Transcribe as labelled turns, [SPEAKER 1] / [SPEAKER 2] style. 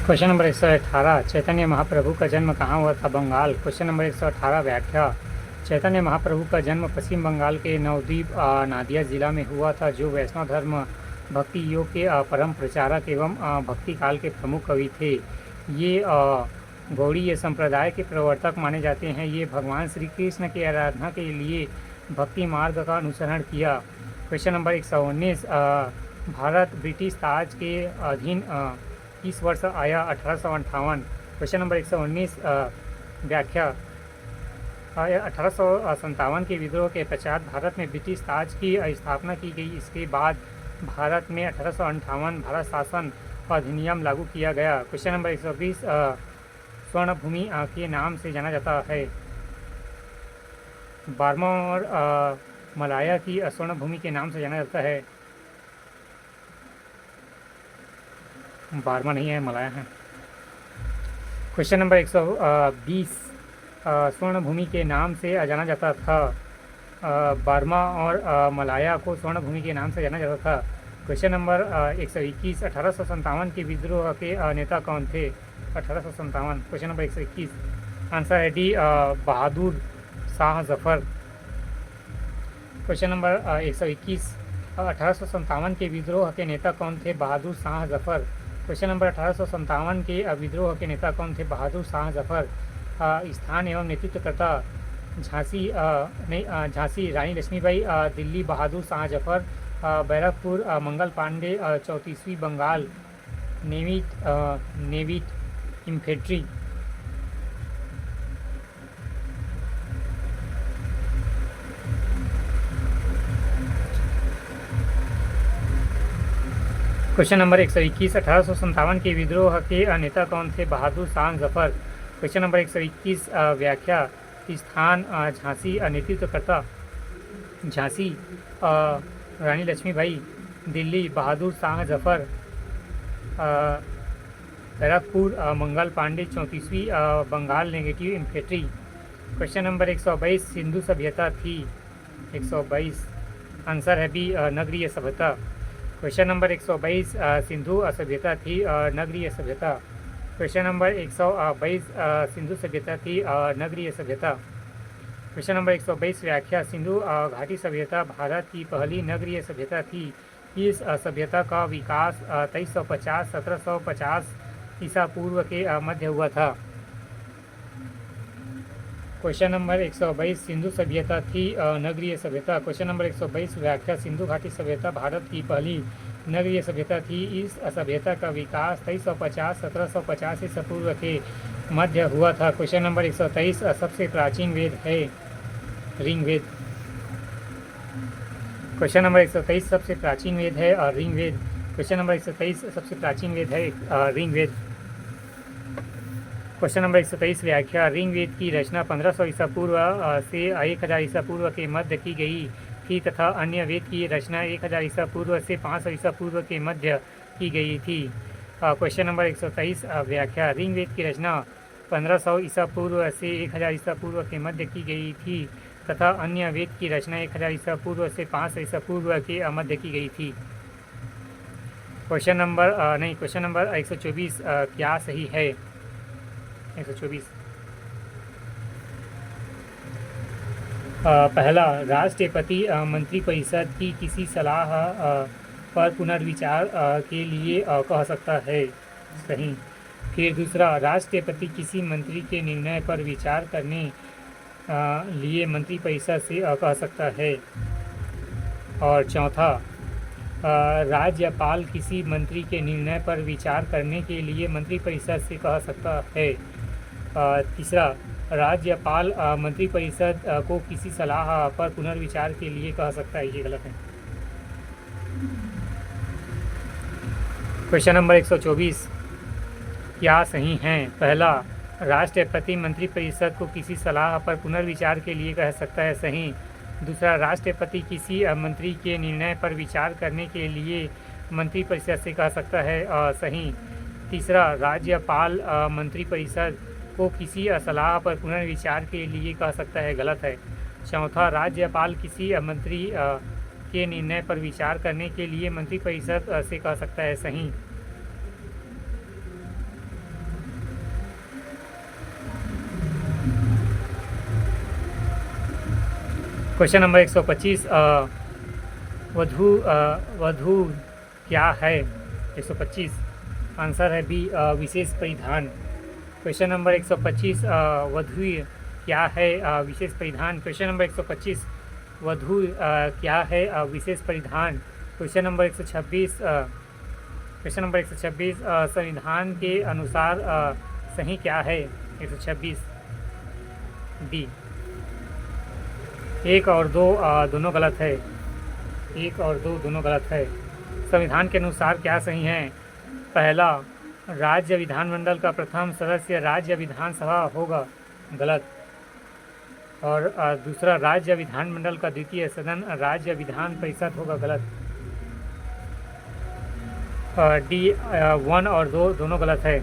[SPEAKER 1] Question number 118 Chaitanya Mahaprabhu का जन्म कहाँ हुआ था? बंगाल। क्वेश्चन नंबर 118 व्याख्या। चैतन्य महाप्रभु का जन्म पश्चिम बंगाल के नवद्वीप नादिया जिला में हुआ था, जो वैष्णव धर्म भक्ति योग के परम प्रचारक एवं भक्ति काल के प्रमुख कवि थे। ये गौड़ीय संप्रदाय के प्रवर्तक माने जाते हैं। ये भगवान श्री कृष्ण की आराधना के लिए भक्ति मार्ग का अनुसरण किया। क्वेश्चन नंबर 119 भारत ब्रिटिश ताज के अधीन किस वर्ष आया? 1858। क्वेश्चन नंबर 119 व्याख्या। 1857 के विद्रोह के पश्चात भारत में ब्रिटिश ताज की स्थापना की गई। इसके बाद भारत में 1858 भारत शासन अधिनियम लागू किया गया। क्वेश्चन नंबर 120 स्वर्ण भूमि के नाम से जाना जाता है। बार्मा और मलाया की स्वर्ण भूमि के नाम से जाना जाता है। बार्मा नहीं है, मलाया है। क्वेश्चन नंबर 120 स्वर्ण भूमि के नाम से जाना जाता था। बार्मा और मलाया को स्वर्ण भूमि के नाम से जाना जाता था। क्वेश्चन नंबर 121 1857 के विद्रोह के नेता कौन थे? 1857। क्वेश्चन नंबर 121 आंसर है डी बहादुर शाह जफर। क्वेश्चन नंबर 121 1857 के विद्रोह के नेता कौन थे? बहादुर शाह जफर। क्वेश्चन नंबर 1857 के विद्रोह के नेता कौन थे? बहादुर शाह जफर। स्थान एवं नेतृत्वकर्ता झांसी रानी लक्ष्मीबाई, दिल्ली बहादुर शाह जफर, बैरकपुर मंगल पांडे, 34वीं Bengal native infantry. Question number 121 1857 के विद्रोह के नेता कौन थे? बहादुर शाह जफर। क्वेश्चन नंबर 121 व्याख्या। स्थान झांसी, नेतृत्वकर्ता झांसी रानी लक्ष्मीबाई, दिल्ली बहादुर शाह जफर, बैरकपुर मंगल पांडे, 34वीं Bengal negative infantry. Question number 122 Sindhu सभ्यता थी। 122 आंसर है बी नगरीय सभ्यता। क्वेश्चन नंबर 122 सिंधु सभ्यता थी नगरीय सभ्यता। क्वेश्चन नंबर 122 सिंधु सभ्यता थी नगरीय सभ्यता। क्वेश्चन नंबर 122 व्याख्या। सिंधु घाटी सभ्यता भारत की पहली नगरीय सभ्यता थी। इस सभ्यता का विकास 2350-1750 ईसा पूर्व के मध्य हुआ था। क्वेश्चन नंबर 122 सिंधु सभ्यता थी नगरीय सभ्यता। क्वेश्चन नंबर 122 व्याख्या। सिंधु घाटी सभ्यता भारत की पहली नगरीय सभ्यता थी। इस सभ्यता का विकास 2350-1750 ईसा पूर्व के मध्य हुआ था। क्वेश्चन नंबर 123 सबसे प्राचीन वेद है ऋग्वेद। क्वेश्चन नंबर 123 सबसे प्राचीन वेद है ऋग्वेद। क्वेश्चन नंबर 123 सबसे प्राचीन वेद है ऋग्वेद। क्वेश्चन नंबर 123 व्याख्या। ऋग्वेद की रचना 1500 ईसा पूर्व से 1000 ईसा पूर्व के मध्य की गई थी तथा अन्य वेद की रचना 1000 ईसा पूर्व से 500 ईसा पूर्व के मध्य की गई थी। क्वेश्चन नंबर 123 व्याख्या। ऋग्वेद की रचना 1500 ईसा पूर्व से 1000 ईसा पूर्व के मध्य की गई थी तथा अन्य वेद की रचना 1000 ईसा पूर्व से 500 ईसा पूर्व के मध्य की गई थी। क्वेश्चन नंबर 124 क्या सही है? 124 पहला राष्ट्रपति मंत्रिपरिषद की किसी सलाह पर पुनर्विचार के लिए कह सकता है। सही। फिर दूसरा राष्ट्रपति किसी मंत्री के निर्णय पर विचार करने लिए मंत्रिपरिषद से कह सकता है। और चौथा राज्यपाल किसी मंत्री के निर्णय पर विचार करने के लिए मंत्रिपरिषद से कह सकता है। तीसरा राज्यपाल मंत्रिपरिषद को किसी सलाह पर पुनर्विचार के लिए कह सकता है। ये गलत है। क्वेश्चन नंबर 124 क्या सही है? पहला राष्ट्रपति मंत्रिपरिषद को किसी सलाह पर पुनर्विचार के लिए कह सकता है। सही। दूसरा राष्ट्रपति किसी मंत्री के निर्णय पर विचार करने के लिए मंत्रिपरिषद से कह सकता है। सही। तीसरा राज्यपाल मंत्रिपरिषद को किसी सलाह पर पुनर्विचार के लिए कह सकता है। गलत है। चौथा राज्यपाल किसी मंत्री के निर्णय पर विचार करने के लिए मंत्रिपरिषद से कह सकता है। सही। क्वेश्चन नंबर 125 वधु क्या है? 125 आंसर है बी विशेष परिधान। क्वेश्चन नंबर 125 वधु क्या है विशेष परिधान। क्वेश्चन नंबर 125 वधु क्या है विशेष परिधान। क्वेश्चन नंबर 126 संविधान के अनुसार सही क्या है? 126 बी। 1 और 2 दोनों गलत है। 1 और 2 दोनों गलत है। संविधान के अनुसार क्या सही है? पहला, राज्य विधानमंडल का प्रथम सदस्य राज्य विधानसभा होगा, गलत। और दूसरा, राज्य विधानमंडल का द्वितीय सदन राज्य विधान परिषद होगा, गलत। डी 1 और 2 दोनों गलत है।